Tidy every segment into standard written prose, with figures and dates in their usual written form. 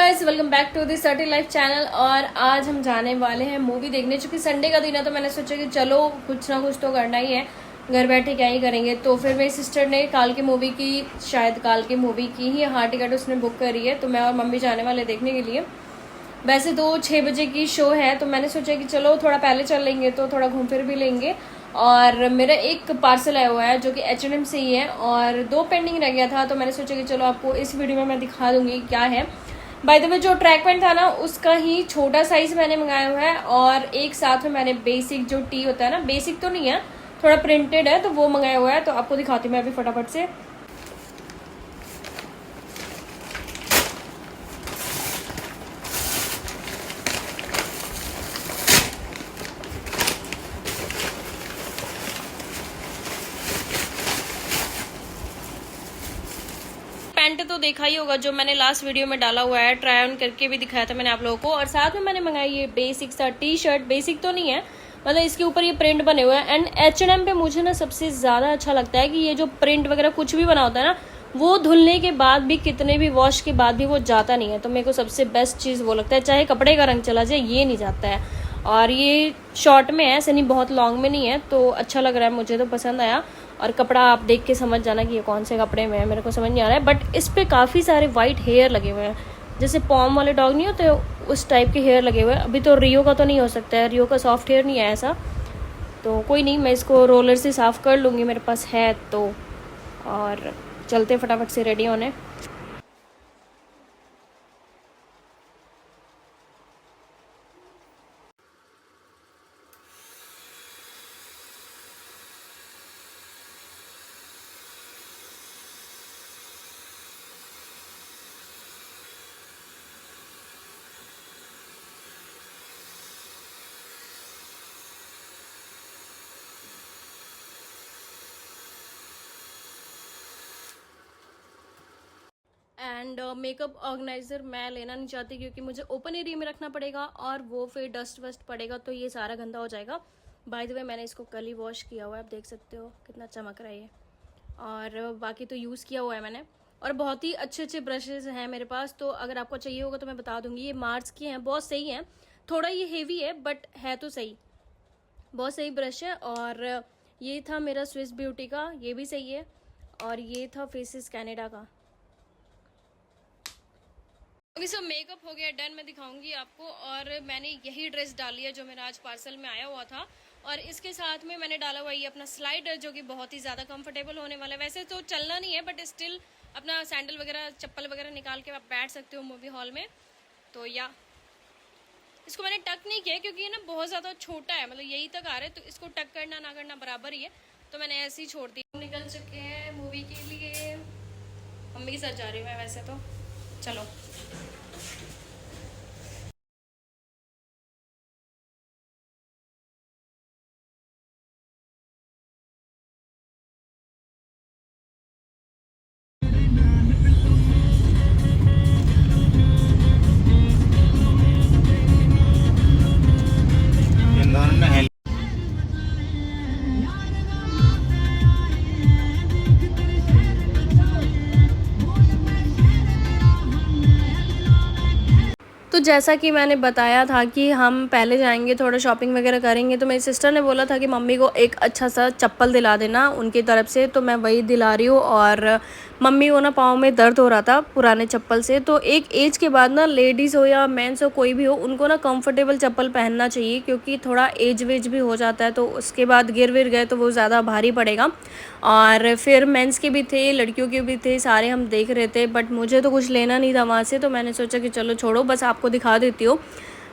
Guys, welcome back to this certi life channel. और आज हम जाने वाले हैं मूवी देखने। चूंकि संडे का दिन है तो मैंने सोचा कि चलो कुछ ना कुछ तो करना ही है, घर बैठे क्या ही करेंगे। तो फिर मेरी सिस्टर ने काल की मूवी की, शायद काल की मूवी की ही हाँ टिकट उसने बुक करी है, तो मैं और मम्मी जाने वाले देखने के लिए। वैसे तो 6 बजे की शो है, तो मैंने सोचा कि चलो थोड़ा पहले चल लेंगे तो थोड़ा घूम फिर भी लेंगे। और मेरा एक पार्सल आया हुआ है जो कि H&M से ही है और 2 पेंडिंग रह गया था, तो मैंने सोचा कि चलो आपको इस वीडियो में मैं दिखा दूंगी क्या है। बाय द वे जो ट्रैक पैंट था ना उसका ही छोटा साइज मैंने मंगाया हुआ है, और एक साथ में मैंने बेसिक जो टी होता है ना, बेसिक तो नहीं है, थोड़ा प्रिंटेड है, तो वो मंगाया हुआ है। तो आपको दिखाती हूँ मैं अभी फटाफट से। पैंट तो देखा ही होगा जो मैंने लास्ट वीडियो में डाला हुआ है, ट्राई ऑन करके भी दिखाया था मैंने आप लोगों को। और साथ में मैंने मंगाई ये बेसिक सा टी शर्ट। बेसिक तो नहीं है, मतलब इसके ऊपर ये प्रिंट बने हुए हैं। एंड H&M पे मुझे ना सबसे ज़्यादा अच्छा लगता है कि ये जो प्रिंट वगैरह कुछ भी बना होता है ना, वो धुलने के बाद भी, कितने भी वॉश के बाद भी वो जाता नहीं है। तो मेरे को सबसे बेस्ट चीज़ वो लगता है, चाहे कपड़े का रंग चला जाए ये नहीं जाता है। और ये शॉर्ट में है, ऐसे नहीं बहुत लॉन्ग में नहीं है, तो अच्छा लग रहा है, मुझे तो पसंद आया। और कपड़ा आप देख के समझ जाना कि ये कौन से कपड़े में है, मेरे को समझ नहीं आ रहा है। बट इस पे काफ़ी सारे वाइट हेयर लगे हुए हैं, जैसे पॉम वाले डॉग नहीं होते उस टाइप के हेयर लगे हुए हैं। अभी तो रियो का तो नहीं हो सकता है, रियो का सॉफ्ट हेयर नहीं है ऐसा, तो कोई नहीं, मैं इसको रोलर से साफ़ कर लूँगी, मेरे पास है तो। और चलते फटाफट से रेडी होने। एंड मेकअप ऑर्गेनाइज़र मैं लेना नहीं चाहती, क्योंकि मुझे ओपन एरिया में रखना पड़ेगा और वो फिर डस्ट वस्ट पड़ेगा तो ये सारा गंदा हो जाएगा। बाय द वे मैंने इसको कल ही वॉश किया हुआ है, आप देख सकते हो कितना चमक रहा है ये। और बाकी तो यूज़ किया हुआ है मैंने। और बहुत ही अच्छे अच्छे ब्रशेज़ हैं मेरे पास, तो अगर आपको चाहिए होगा तो मैं बता दूंगी। ये मार्स के हैं, बहुत सही हैं। थोड़ा ये हेवी है बट है तो सही, बहुत सही ब्रश है। और ये था मेरा स्विस ब्यूटी का, ये भी सही है। और ये था फेसेस कैनेडा का। अभी सब मेकअप हो गया डन, मैं दिखाऊंगी आपको। और मैंने यही ड्रेस डाली है जो मेरा आज पार्सल में आया हुआ था, और इसके साथ में मैंने डाला हुआ ये अपना स्लाइडर, जो कि बहुत ही ज़्यादा कंफर्टेबल होने वाला है। वैसे तो चलना नहीं है बट स्टिल अपना सैंडल वगैरह, चप्पल वगैरह निकाल के आप बैठ सकते हो मूवी हॉल में। तो या इसको मैंने टक नहीं किया क्योंकि ये ना बहुत ज़्यादा छोटा है, मतलब यही तक आ रहा है, तो इसको टक करना ना करना बराबर ही है, तो मैंने ऐसे ही छोड़ दी। निकल चुके हैं मूवी के लिए, मम्मी के साथ जा रही हूँ मैं वैसे तो। चलो। तो जैसा कि मैंने बताया था कि हम पहले जाएंगे, थोड़ा शॉपिंग वगैरह करेंगे, तो मेरी सिस्टर ने बोला था कि मम्मी को एक अच्छा सा चप्पल दिला देना उनकी तरफ से, तो मैं वही दिला रही हूँ। और मम्मी को ना पाँव में दर्द हो रहा था पुराने चप्पल से, तो एक एज के बाद ना लेडीज़ हो या मेंस हो कोई भी हो, उनको ना कंफर्टेबल चप्पल पहनना चाहिए, क्योंकि थोड़ा एज वेज भी हो जाता है तो उसके बाद गिर विर गए तो वो ज़्यादा भारी पड़ेगा। और फिर मेंस के भी थे, लड़कियों के भी थे, सारे हम देख रहे थे, बट मुझे तो कुछ लेना नहीं था वहाँ से, तो मैंने सोचा कि चलो छोड़ो, बस आपको दिखा देती हूँ।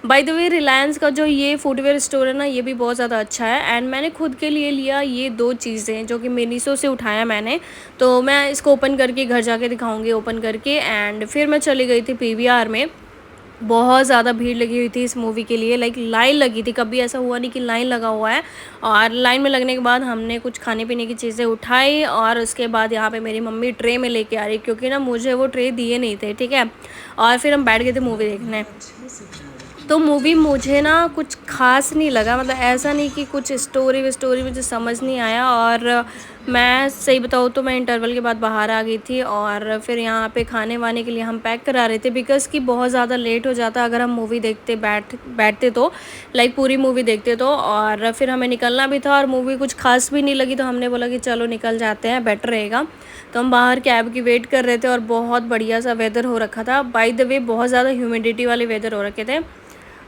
बाय द वे रिलायंस का जो ये फुटवेयर स्टोर है ना, ये भी बहुत ज़्यादा अच्छा है। एंड मैंने खुद के लिए लिया ये 2 चीज़ें जो कि मीशो से उठाया मैंने, तो मैं इसको ओपन करके घर जाके दिखाऊंगी ओपन करके। एंड फिर मैं चली गई थी PVR में। बहुत ज़्यादा भीड़ लगी हुई थी इस मूवी के लिए, लाइक लाइन लगी थी, कभी ऐसा हुआ नहीं कि लाइन लगा हुआ है। और लाइन में लगने के बाद हमने कुछ खाने पीने की चीज़ें उठाई, और उसके बाद यहाँ पे मेरी मम्मी ट्रे में लेके आ रही, क्योंकि ना मुझे वो ट्रे दिए नहीं थे, ठीक है। और फिर हम बैठ गए थे मूवी देखने। तो मूवी मुझे ना कुछ खास नहीं लगा, मतलब ऐसा नहीं कि कुछ स्टोरी मुझे समझ नहीं आया। और मैं सही बताऊँ तो मैं इंटरवल के बाद बाहर आ गई थी और फिर यहाँ पे खाने वाने के लिए हम पैक करा रहे थे, बिकॉज़ कि बहुत ज़्यादा लेट हो जाता अगर हम मूवी देखते बैठते तो, लाइक पूरी मूवी देखते तो। और फिर हमें निकलना भी था और मूवी कुछ खास भी नहीं लगी, तो हमने बोला कि चलो निकल जाते हैं, बेटर रहेगा। तो हम बाहर कैब की वेट कर रहे थे और बहुत बढ़िया सा वेदर हो रखा था। बाय द वे बहुत ज़्यादा ह्यूमिडिटी वाले वेदर हो रखे थे।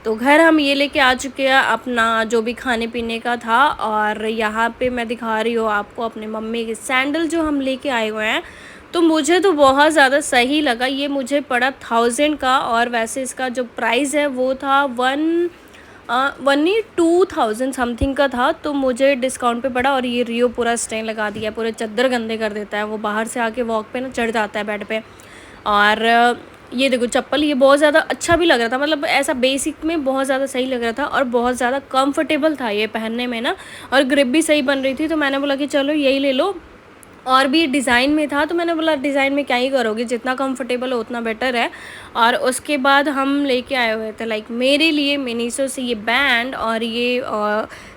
तो घर हम ये लेके आ चुके हैं अपना जो भी खाने पीने का था। और यहाँ पे मैं दिखा रही हूँ आपको अपने मम्मी के सैंडल जो हम लेके आए हुए हैं। तो मुझे तो बहुत ज़्यादा सही लगा, ये मुझे पड़ा 1000 का, और वैसे इसका जो प्राइस है वो था 2000 समथिंग का था। तो मुझे डिस्काउंट पे पड़ा। और ये रियो पूरा स्टेन लगा दिया, पूरे चद्दर गंदे कर देता है, वो बाहर से आके वॉक पे ना चढ़ जाता है बेड पे। और ये देखो चप्पल, ये बहुत ज़्यादा अच्छा भी लग रहा था, मतलब ऐसा बेसिक में बहुत ज़्यादा सही लग रहा था और बहुत ज़्यादा कंफर्टेबल था ये पहनने में ना, और ग्रिप भी सही बन रही थी। तो मैंने बोला कि चलो यही ले लो। और भी डिज़ाइन में था, तो मैंने बोला डिज़ाइन में क्या ही करोगे, जितना कंफर्टेबल हो उतना बेटर है। और उसके बाद हम लेके आए हुए थे लाइक मेरे लिए मिनीसो से ये बैंड और ये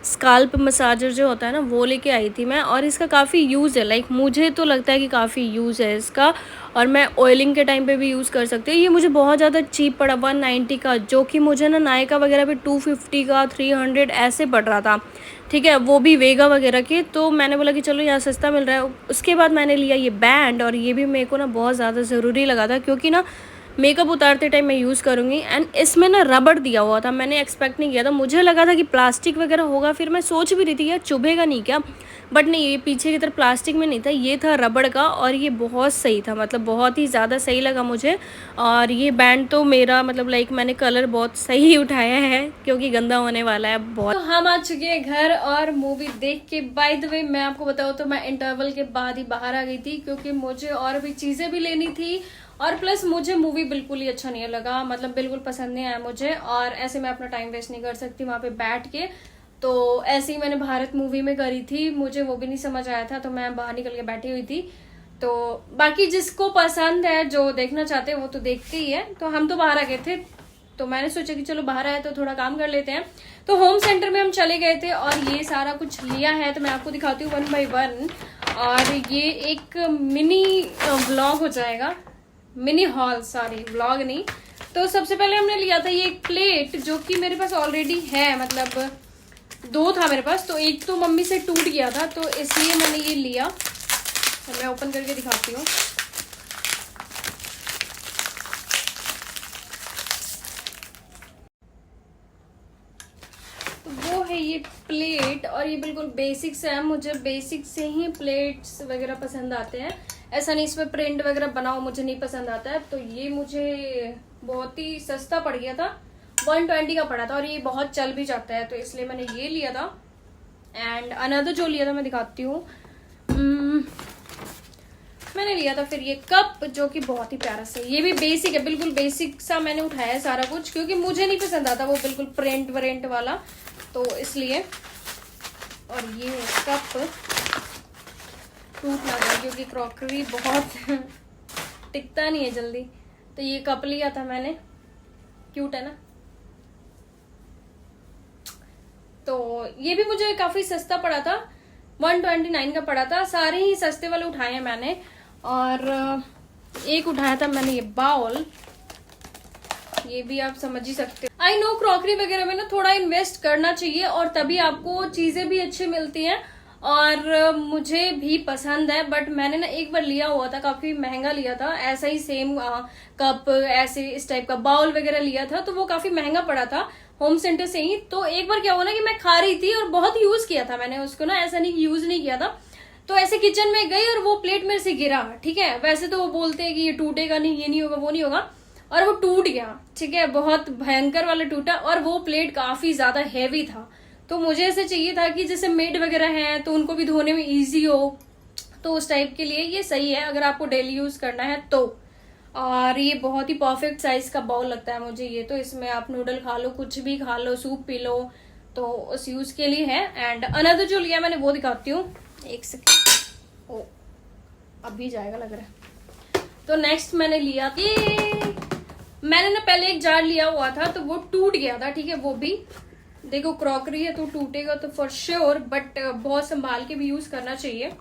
स्काल्प मसाजर जो होता है ना, वो लेके आई थी मैं। और इसका काफ़ी यूज़ है, लाइक मुझे तो लगता है कि काफ़ी यूज़ है इसका, और मैं ऑयलिंग के टाइम पे भी यूज़ कर सकती हूँ। ये मुझे बहुत ज़्यादा चीप पड़ा 190 का, जो कि मुझे ना नायका वगैरह पे 250 का 300 ऐसे पड़ रहा था, ठीक है, वो भी वेगा वगैरह के। तो मैंने बोला कि चलो यहाँ सस्ता मिल रहा है। उसके बाद मैंने लिया ये बैंड, और ये भी मेरे को ना बहुत ज़्यादा ज़रूरी लगा था, क्योंकि ना मेकअप उतारते टाइम मैं यूज़ करूँगी। एंड इसमें ना रबड़ दिया हुआ था, मैंने एक्सपेक्ट नहीं किया था, मुझे लगा था कि प्लास्टिक वगैरह होगा। फिर मैं सोच भी रही थी यार चुभेगा नहीं क्या, बट नहीं, ये पीछे की तरफ प्लास्टिक में नहीं था, ये था रबड़ का। और ये बहुत सही था, मतलब बहुत ही ज़्यादा सही लगा मुझे। और ये बैंड तो मेरा मतलब लाइक मैंने कलर बहुत सही उठाया है, क्योंकि गंदा होने वाला है बहुत। तो हम आ चुके हैं घर और मूवी देख के। बाय द वे मैं आपको बताऊँ तो मैं इंटरवल के बाद ही बाहर आ गई थी, क्योंकि मुझे और भी चीज़ें भी लेनी थी। और प्लस मुझे मूवी बिल्कुल ही अच्छा नहीं लगा, मतलब बिल्कुल पसंद नहीं आया मुझे। और ऐसे मैं अपना टाइम वेस्ट नहीं कर सकती वहाँ पे बैठ के। तो ऐसे ही मैंने भारत मूवी में करी थी, मुझे वो भी नहीं समझ आया था, तो मैं बाहर निकल के बैठी हुई थी। तो बाकी जिसको पसंद है, जो देखना चाहते हैं वो तो देखते ही है। तो हम तो बाहर आ गए थे, तो मैंने सोचा कि चलो बाहर आए तो थोड़ा काम कर लेते हैं। तो होम सेंटर में हम चले गए थे और ये सारा कुछ लिया है, तो मैं आपको दिखाती हूँ 1 by 1। और ये एक मिनी व्लॉग हो जाएगा, मिनी हॉल, सॉरी व्लॉग नहीं। तो सबसे पहले हमने लिया था ये एक प्लेट, जो कि मेरे पास ऑलरेडी है, मतलब 2 था मेरे पास, तो एक तो मम्मी से टूट गया था, तो इसलिए मैंने ये लिया। तो मैं ओपन करके दिखाती हूँ। तो वो है ये प्लेट, और ये बिल्कुल बेसिक से है, मुझे बेसिक से ही प्लेट्स वगैरह पसंद आते हैं। ऐसा नहीं इसमें प्रिंट वगैरह बनाओ, मुझे नहीं पसंद आता है। तो ये मुझे बहुत ही सस्ता पड़ गया था, 120 का पड़ा था, और ये बहुत चल भी जाता है, तो इसलिए मैंने ये लिया था। एंड अनदर जो लिया था मैं दिखाती हूँ। मैंने लिया था फिर ये कप, जो कि बहुत ही प्यारा सा, ये भी बेसिक है, बिल्कुल बेसिक सा मैंने उठाया है सारा कुछ, क्योंकि मुझे नहीं पसंद आता वो बिल्कुल प्रिंट वरेंट वाला, तो इसलिए। और ये कप टूट ना जाए, क्योंकि क्रॉकरी बहुत टिकता नहीं है जल्दी। तो ये कप लिया था मैंने, क्यूट है ना। तो ये भी मुझे काफी सस्ता पड़ा था, 129 का पड़ा था। सारे ही सस्ते वाले उठाए हैं मैंने। और एक उठाया था मैंने ये बाउल, ये भी आप समझ ही सकते हो। आई नो क्रॉकरी वगैरह में ना थोड़ा इन्वेस्ट करना चाहिए, और तभी आपको चीजें भी अच्छी मिलती हैं, और मुझे भी पसंद है। बट मैंने ना एक बार लिया हुआ था, काफी महंगा लिया था, ऐसा ही सेम कप, ऐसे इस टाइप का बाउल वगैरह लिया था, तो वो काफी महंगा पड़ा था होम सेंटर से ही। तो एक बार क्या हुआ ना कि मैं खा रही थी और बहुत यूज किया था मैंने उसको ना, ऐसा नहीं यूज नहीं किया था। तो ऐसे किचन में गई और वो प्लेट मेरे से गिरा, ठीक है। वैसे तो वो बोलते हैं कि ये टूटेगा नहीं, ये नहीं होगा, वो नहीं होगा, और वो टूट गया, ठीक है, बहुत भयंकर वाला टूटा। और वो प्लेट काफी ज्यादा हैवी था, तो मुझे ऐसे चाहिए था कि जैसे मेड वगैरह हैं तो उनको भी धोने में इजी हो, तो उस टाइप के लिए ये सही है अगर आपको डेली यूज करना है तो। और ये बहुत ही परफेक्ट साइज का बाउल लगता है मुझे ये, तो इसमें आप नूडल खा लो, कुछ भी खा लो, सूप पी लो, तो उस यूज के लिए है। एंड अनदर जो लिया मैंने वो दिखाती हूँ, एक सेकेंड। ओ अभी जाएगा लग रहा है। तो नेक्स्ट मैंने लिया, ये मैंने ना पहले एक जार लिया हुआ था, तो वो टूट गया था, ठीक है। वो भी देखो क्रॉकरी है तो टूटेगा तो फॉर श्योर, बट बहुत संभाल के भी यूज करना चाहिए।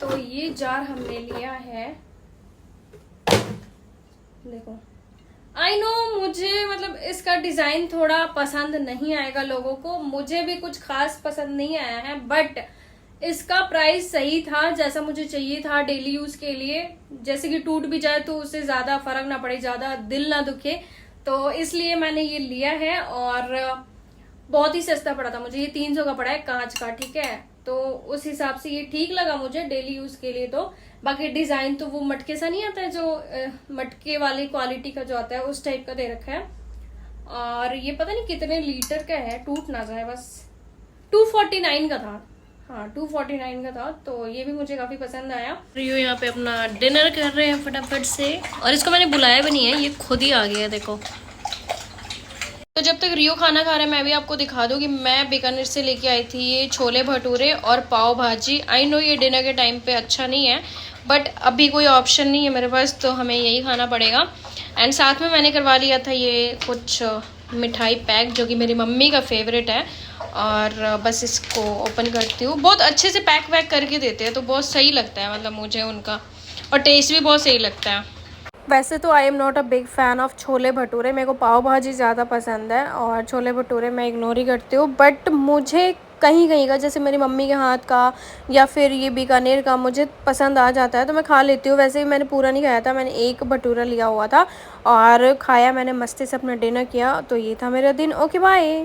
तो ये जार हमने लिया है, देखो। आई नो मुझे मतलब इसका डिजाइन थोड़ा पसंद नहीं आएगा लोगों को, मुझे भी कुछ खास पसंद नहीं आया है, बट इसका प्राइस सही था जैसा मुझे चाहिए था डेली यूज के लिए। जैसे कि टूट भी जाए तो उससे ज्यादा फर्क ना पड़े, ज्यादा दिल ना दुखे, तो इसलिए मैंने ये लिया है। और बहुत ही सस्ता पड़ा था मुझे, ये 300 का पड़ा है, कांच का, ठीक है। तो उस हिसाब से ये ठीक लगा मुझे डेली यूज के लिए। तो बाकी डिजाइन तो वो मटके सा नहीं आता है जो मटके वाली क्वालिटी का जो आता है उस टाइप का दे रखा है। और ये पता नहीं कितने लीटर का है, टूट ना जाए बस। 249 का था, हाँ 249 का था। तो ये भी मुझे काफी पसंद आया। रियो यहाँ पे अपना डिनर कर रहे हैं फटाफट से, और इसको मैंने बुलाया भी नहीं है, ये खुद ही आ गया है, देखो। तो जब तक रियो खाना खा रहा है मैं भी आपको दिखा दूँ कि मैं बीकानेर से लेके आई थी ये छोले भटूरे और पाव भाजी। आई नो ये डिनर के टाइम पे अच्छा नहीं है, बट अभी कोई ऑप्शन नहीं है मेरे पास, तो हमें यही खाना पड़ेगा। एंड साथ में मैंने करवा लिया था ये कुछ मिठाई पैक, जो कि मेरी मम्मी का फेवरेट है। और बस इसको ओपन करती हूँ। बहुत अच्छे से पैक वैक करके देते हैं, तो बहुत सही लगता है मतलब मुझे उनका, और टेस्ट भी बहुत सही लगता है। वैसे तो I am not a big fan of chole bhature, मेरे को पाव भाजी ज़्यादा पसंद है और छोले भटूरे मैं इग्नोर ही करती हूँ। बट मुझे कहीं कहीं का, जैसे मेरी मम्मी के हाथ का या फिर ये बीकानेर का, मुझे पसंद आ जाता है तो मैं खा लेती हूँ। वैसे भी मैंने पूरा नहीं खाया था, मैंने एक भटूरा लिया हुआ था और खाया मैंने, मस्ती से अपना डिनर किया। तो ये था मेरा दिन। Okay bye.